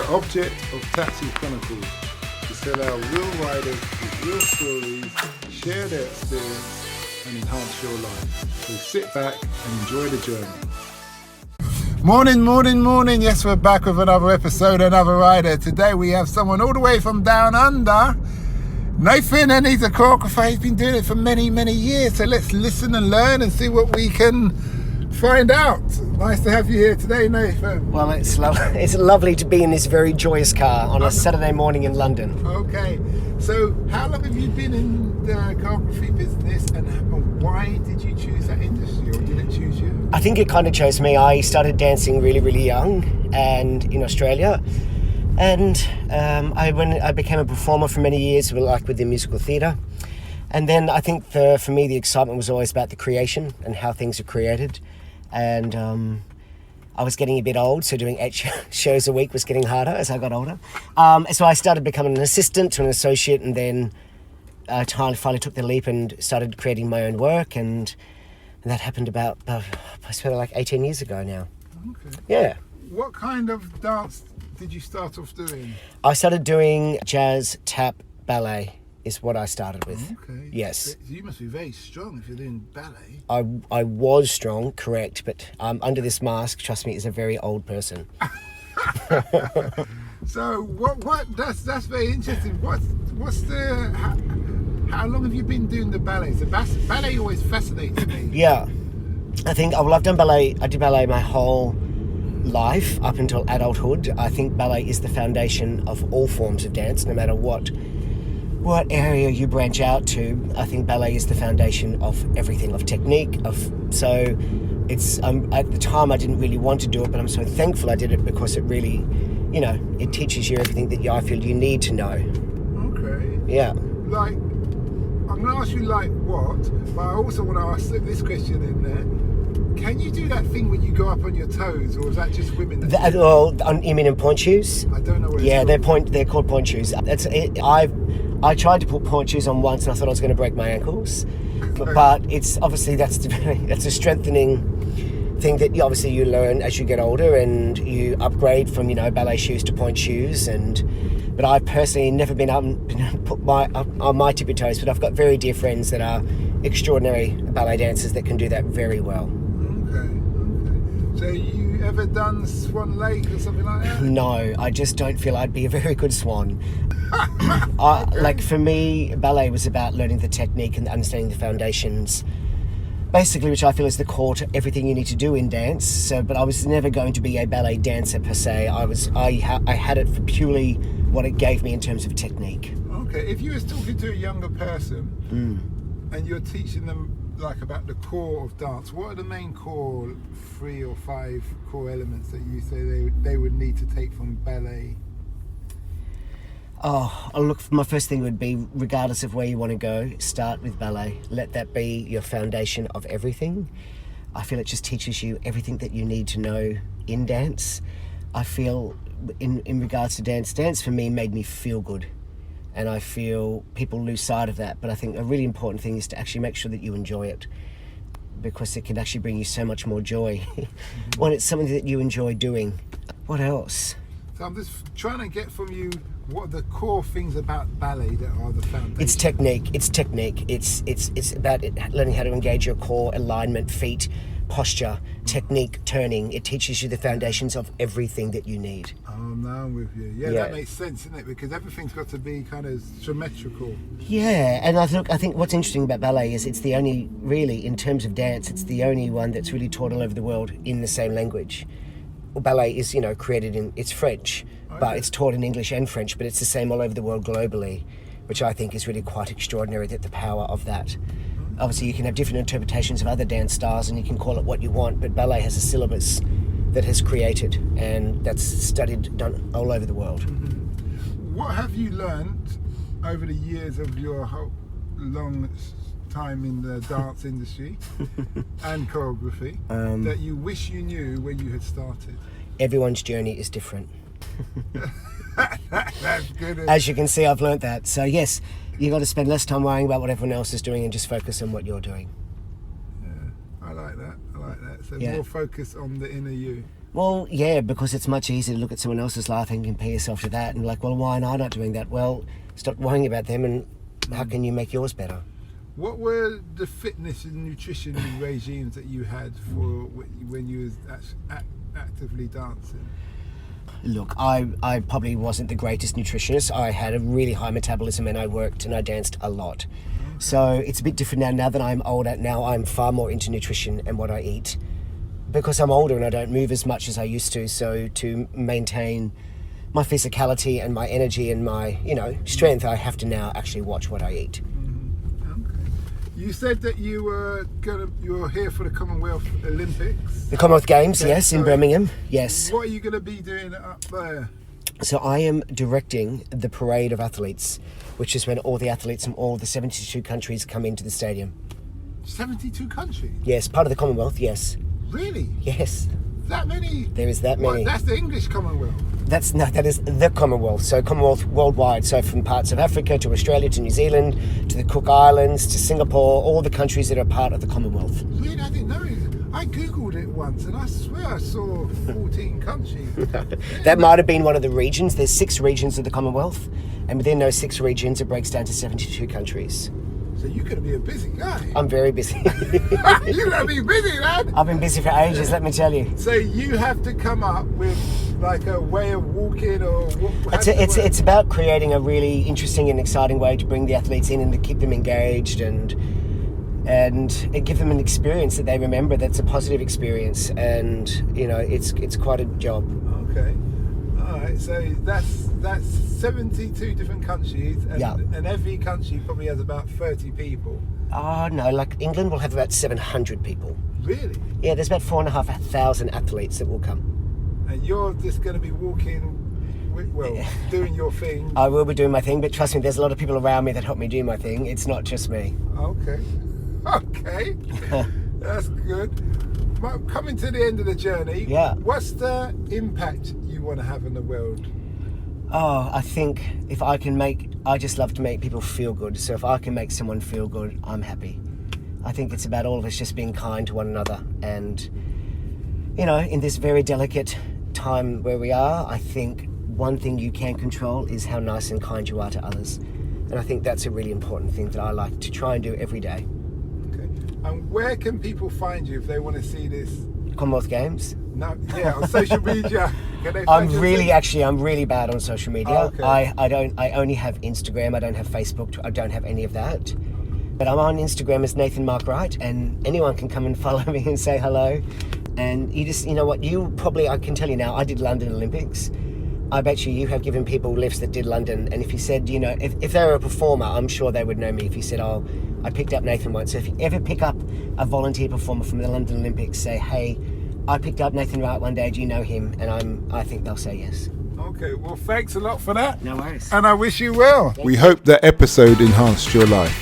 object of TaxiChronicles is to allow real riders with real stories share their experience and enhance your life. So sit back and enjoy the journey. Morning. Yes, we're back with another episode, another rider. Today we have someone all the way from down under, Nathan, and he's a choreographer. He's been doing it for many, many years. So let's listen and learn and see what we can find out. Nice to have you here today, Nathan. Well, it's lovely to be in this very joyous car on a Saturday morning in London. Okay, so how long have you been in the choreography business, and why did you choose that industry, or did it choose you? I think it kind of chose me. I started dancing really, really young and in Australia. And I became a performer for many years, like with the musical theatre. And then I think for me, the excitement was always about the creation and how things are created. And I was getting a bit old, so doing 8 shows a week was getting harder as I got older. So I started becoming an assistant to an associate, and then I finally took the leap and started creating my own work. And that happened about, I suppose, like 18 years ago now. Okay. Yeah. What kind of dance did you start off doing? I started doing jazz, tap, ballet is what I started with. Okay. Yes. You must be very strong if you're doing ballet. I was strong, correct, but under this mask, trust me, is a very old person. So what that's very interesting. How long have you been doing the ballet? The ballet always fascinates me. Yeah. I think I've done ballet. I did ballet my whole life up until adulthood. I think ballet is the foundation of all forms of dance, no matter what area you branch out to. I think ballet is the foundation of everything, of technique, so it's at the time I didn't really want to do it, but I'm so thankful I did it, because it really, it teaches you everything that I feel you need to know. Okay. Yeah. Like, I'm going to ask you like what, but I also want to ask this question in there. Can you do that thing when you go up on your toes, or is that just women that do that? You mean in point shoes? I don't know what Yeah, they're called point shoes. I tried to put point shoes on once, and I thought I was going to break my ankles. Okay. But it's obviously that's a strengthening thing that obviously you learn as you get older, and you upgrade from ballet shoes to point shoes. But I've personally never been put on my tippy toes. But I've got very dear friends that are extraordinary ballet dancers that can do that very well. Okay. So you ever done Swan Lake or something like that? No, I just don't feel I'd be a very good swan. Okay. Like for me, ballet was about learning the technique and understanding the foundations, basically, which I feel is the core to everything you need to do in dance. So, but I was never going to be a ballet dancer per se. I had it for purely what it gave me in terms of technique. Okay, if you was talking to a younger person and you're teaching them like about the core of dance, what are the main core 3 or 5 core elements that you say they would need to take from ballet? Oh, look, my first thing would be, regardless of where you want to go, start with ballet. Let that be your foundation of everything. I feel it just teaches you everything that you need to know in dance. I feel in regards to dance for me made me feel good. And I feel people lose sight of that. But I think a really important thing is to actually make sure that you enjoy it, because it can actually bring you so much more joy when it's something that you enjoy doing. What else? So I'm just trying to get from you what are the core things about ballet that are the foundation. It's technique. It's about learning how to engage your core, alignment, feet, posture, technique, turning. It teaches you the foundations of everything that you need. Oh, now I'm with you. Yeah, that makes sense, doesn't it? Because everything's got to be kind of symmetrical. Yeah, and I think what's interesting about ballet is it's the only, really, in terms of dance, it's the only one that's really taught all over the world in the same language. Well, ballet is, created it's French, but it's taught in English and French, but it's the same all over the world globally, which I think is really quite extraordinary, that the power of that. Obviously, you can have different interpretations of other dance styles, and you can call it what you want, but ballet has a syllabus that has created, and that's done all over the world. Mm-hmm. What have you learned over the years of your whole long time in the dance industry and choreography that you wish you knew when you had started? Everyone's journey is different. That's good. As you can see, I've learnt that. So yes, you got to spend less time worrying about what everyone else is doing and just focus on what you're doing. Yeah, I like that. So more focus on the inner you. Well, yeah, because it's much easier to look at someone else's life and compare yourself to that and like, well, why am I not doing that? Well, stop worrying about them and how can you make yours better? What were the fitness and nutrition regimes that you had for when you was actively dancing? Look, I probably wasn't the greatest nutritionist. I had a really high metabolism and I worked and I danced a lot. Okay. So it's a bit different now. Now that I'm older, now I'm far more into nutrition and what I eat. Because I'm older and I don't move as much as I used to, so to maintain my physicality and my energy and my, strength, I have to now actually watch what I eat. Okay. You said that you were here for the Commonwealth Olympics. The Commonwealth Games, yes, in Birmingham, yes. What are you going to be doing up there? So I am directing the parade of athletes, which is when all the athletes from all the 72 countries come into the stadium. 72 countries? Yes, part of the Commonwealth, yes. Really? Yes. That many? There is that many. That's the English Commonwealth? That is the Commonwealth. So Commonwealth worldwide. So from parts of Africa to Australia to New Zealand to the Cook Islands to Singapore, all the countries that are part of the Commonwealth. Really? I didn't know it. I googled it once and I swear I saw 14 countries. That might have been one of the regions. There's 6 regions of the Commonwealth, and within those 6 regions it breaks down to 72 countries. So you're going to be a busy guy. I'm very busy. You're going to be busy, man. I've been busy for ages, let me tell you. So you have to come up with like a way of walking or... It's about creating a really interesting and exciting way to bring the athletes in and to keep them engaged and give them an experience that they remember that's a positive experience, and it's quite a job. Okay. All right, so that's 72 different countries, and every country probably has about 30 people. Oh, no, like England will have about 700 people. Really? Yeah, there's about 4,500 athletes that will come. And you're just going to be walking, doing your thing? I will be doing my thing, but trust me, there's a lot of people around me that help me do my thing. It's not just me. Okay. That's good. But coming to the end of the journey, what's the impact you want to have in the world? Oh, I think I just love to make people feel good. So if I can make someone feel good, I'm happy. I think it's about all of us just being kind to one another. And, in this very delicate time where we are, I think one thing you can control is how nice and kind you are to others. And I think that's a really important thing that I like to try and do every day. Okay. And where can people find you if they want to see this? Commonwealth Games? No, yeah, on social media. I'm really bad on social media. Oh, okay. I only have Instagram. I don't have Facebook. I don't have any of that. But I'm on Instagram as Nathan Mark Wright, and anyone can come and follow me and say hello. And I can tell you now, I did London Olympics. I bet you have given people lifts that did London, and if you said, if they were a performer, I'm sure they would know me. If you said, oh, I picked up Nathan once. So if you ever pick up a volunteer performer from the London Olympics, say, hey, I picked up Nathan Wright one day, do you know him? And I think they'll say yes. Okay, well, thanks a lot for that. No worries. And I wish you well. We hope that episode enhanced your life.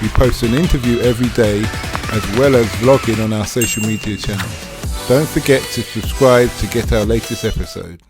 We post an interview every day, as well as vlogging on our social media channels. Don't forget to subscribe to get our latest episode.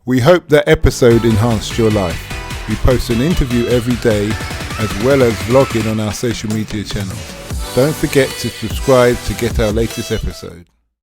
We hope that episode enhanced your life. We post an interview every day as well as vlogging on our social media channels. Don't forget to subscribe to get our latest episode.